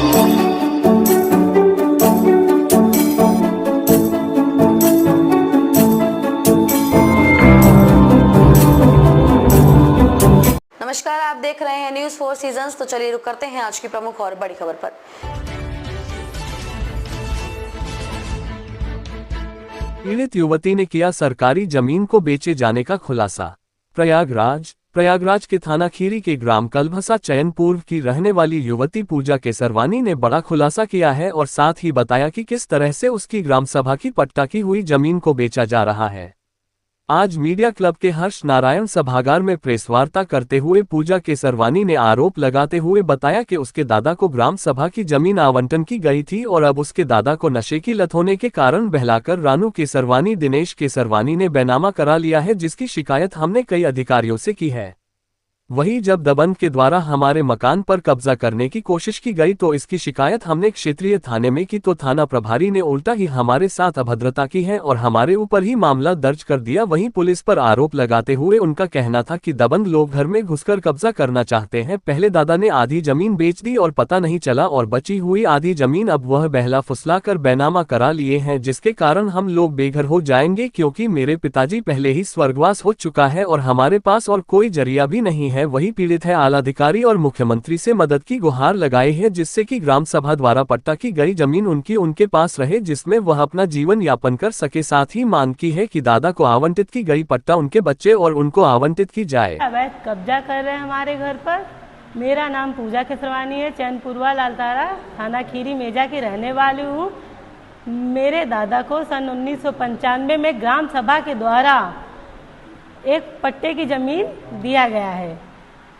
नमस्कार, आप देख रहे हैं न्यूज़ 4 सीजन्स। तो चलिए रुक करते हैं आज की प्रमुख और बड़ी खबर पर। पीड़ित युवती ने किया सरकारी जमीन को बेचे जाने का खुलासा। प्रयागराज के थाना खीरी के ग्राम कलभसा चैनपुर की रहने वाली युवती पूजा केसरवानी ने बड़ा खुलासा किया है और साथ ही बताया कि किस तरह से उसकी ग्राम सभा की पट्टा की हुई जमीन को बेचा जा रहा है। आज मीडिया क्लब के हर्ष नारायण सभागार में प्रेस वार्ता करते हुए पूजा केसरवानी ने आरोप लगाते हुए बताया कि उसके दादा को ग्राम सभा की जमीन आवंटन की गई थी और अब उसके दादा को नशे की लत होने के कारण बहलाकर रानू केसरवानी दिनेश केसरवानी ने बैनामा करा लिया है, जिसकी शिकायत हमने कई अधिकारियों से की है। वहीं जब दबंग के द्वारा हमारे मकान पर कब्जा करने की कोशिश की गई तो इसकी शिकायत हमने क्षेत्रीय थाने में की तो थाना प्रभारी ने उल्टा ही हमारे साथ अभद्रता की है और हमारे ऊपर ही मामला दर्ज कर दिया। वहीं पुलिस पर आरोप लगाते हुए उनका कहना था कि दबंग लोग घर में घुसकर कब्जा करना चाहते हैं। पहले दादा ने आधी जमीन बेच दी और पता नहीं चला और बची हुई आधी जमीन अब वह बहला फुसला कर बैनामा करा लिए हैं, जिसके कारण हम लोग बेघर हो जाएंगे क्योंकि मेरे पिताजी पहले ही स्वर्गवास हो चुका है और हमारे पास और कोई जरिया भी नहीं है। वही पीड़ित है आलाधिकारी और मुख्यमंत्री से मदद की गुहार लगाई है, जिससे कि ग्राम सभा द्वारा पट्टा की गई जमीन उनके पास रहे, जिसमें वह अपना जीवन यापन कर सके। साथ ही मांग की है कि दादा को आवंटित की गई पट्टा उनके बच्चे और उनको आवंटित की जाए। अवैध कब्जा कर रहे हैं हमारे घर पर। मेरा नाम पूजा केसरवानी है, चैनपुरवा लालतारा थाना खीरी मेजा की रहने वाली हूँ। मेरे दादा को सन 1995 में ग्राम सभा के द्वारा एक पट्टे की जमीन दिया गया है,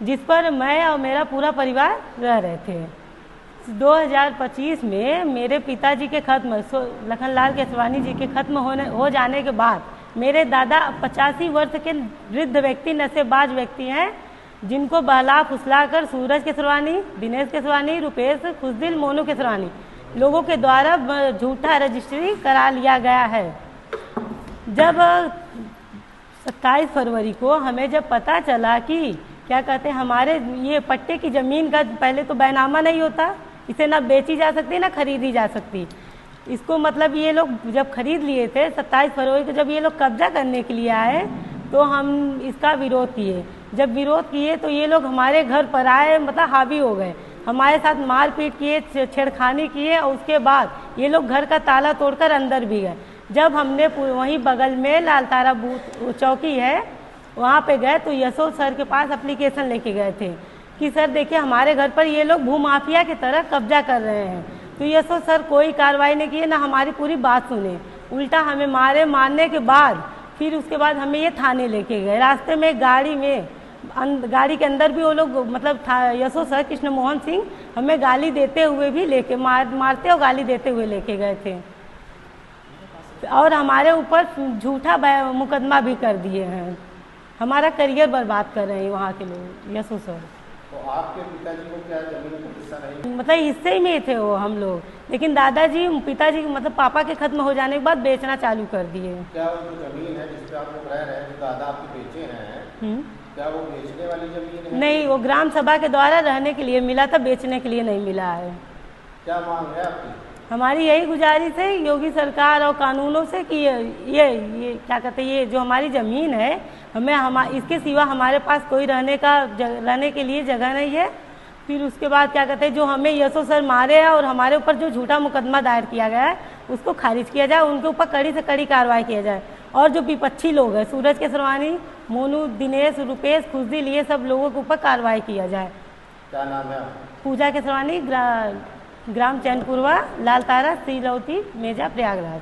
जिस पर मैं और मेरा पूरा परिवार रह रहे थे। 2025 में मेरे पिताजी के खत्म लखनलाल केसरवानी जी के खत्म हो जाने के बाद मेरे दादा 85 वर्ष के वृद्ध व्यक्ति, नशेबाज व्यक्ति हैं, जिनको बहला फुसला कर सूरज केसरवानी, दिनेश केसरवानी, रुपेश, खुशदिल, मोनू केसरवानी लोगों के द्वारा झूठा रजिस्ट्री करा लिया गया है। जब 27 फरवरी को हमें जब पता चला कि क्या कहते हैं हमारे ये पट्टे की ज़मीन का पहले तो बैनामा नहीं होता, इसे ना बेची जा सकती ना खरीदी जा सकती। इसको मतलब ये लोग जब खरीद लिए थे 27 फरवरी को, जब ये लोग कब्जा करने के लिए आए तो हम इसका विरोध किए। जब विरोध किए तो ये लोग हमारे घर पर आए, मतलब हावी हो गए, हमारे साथ मारपीट किए, छेड़खानी किए और उसके बाद ये लोग घर का ताला तोड़कर अंदर भी गए। जब हमने वहीं बगल में लालतारा बूथ चौकी है वहाँ पे गए तो यशोद सर के पास एप्लीकेशन लेके गए थे कि सर देखिए हमारे घर पर ये लोग भूमाफिया की तरह कब्जा कर रहे हैं। तो यशोद सर कोई कार्रवाई नहीं किए, ना हमारी पूरी बात सुने, उल्टा हमें मारने के बाद फिर उसके बाद हमें ये थाने लेके गए। रास्ते में गाड़ी के अंदर भी वो लोग मतलब यशोद सर कृष्ण मोहन सिंह हमें गाली देते हुए भी लेके मारते और गाली देते हुए लेके गए थे और हमारे ऊपर झूठा मुकदमा भी कर दिए हैं। हमारा करियर बर्बाद कर रहे हैं वहाँ के लोग। यशो सर तो आपके पिताजी को क्या जमीन का हिस्सा नहीं? मतलब हिस्से में थे वो हम लोग, लेकिन दादाजी पिताजी मतलब पापा के खत्म हो जाने के बाद बेचना चालू कर दिए। क्या वो जो जमीन है जिस पे आप लोग रह रहे हैं, जो दादा आपके बेचे हैं, क्या वो बेचने वाली जमीन है? नहीं, वो ग्राम सभा के द्वारा रहने के लिए मिला था, बेचने के लिए नहीं मिला है। क्या मांग है आपकी? हमारी यही गुजारिश है योगी सरकार और कानूनों से कि ये क्या कहते हैं, ये जो हमारी ज़मीन है हमें इसके सिवा हमारे पास कोई रहने के लिए जगह नहीं है। फिर उसके बाद क्या कहते हैं जो हमें यशो सर मारे हैं और हमारे ऊपर जो झूठा मुकदमा दायर किया गया है उसको खारिज किया जाए, उनके ऊपर कड़ी से कड़ी कार्रवाई किया जाए। और जो विपक्षी लोग हैं सूरज केसरवानी, मोनू, दिनेश, रुपेश, खुशदिल, ये सब लोगों के ऊपर कार्रवाई किया जाए। क्या नाम है? पूजा केसरवानी, ग्राम चैनपुरवा, लालतारा, श्रीलौती, मेजा, प्रयागराज।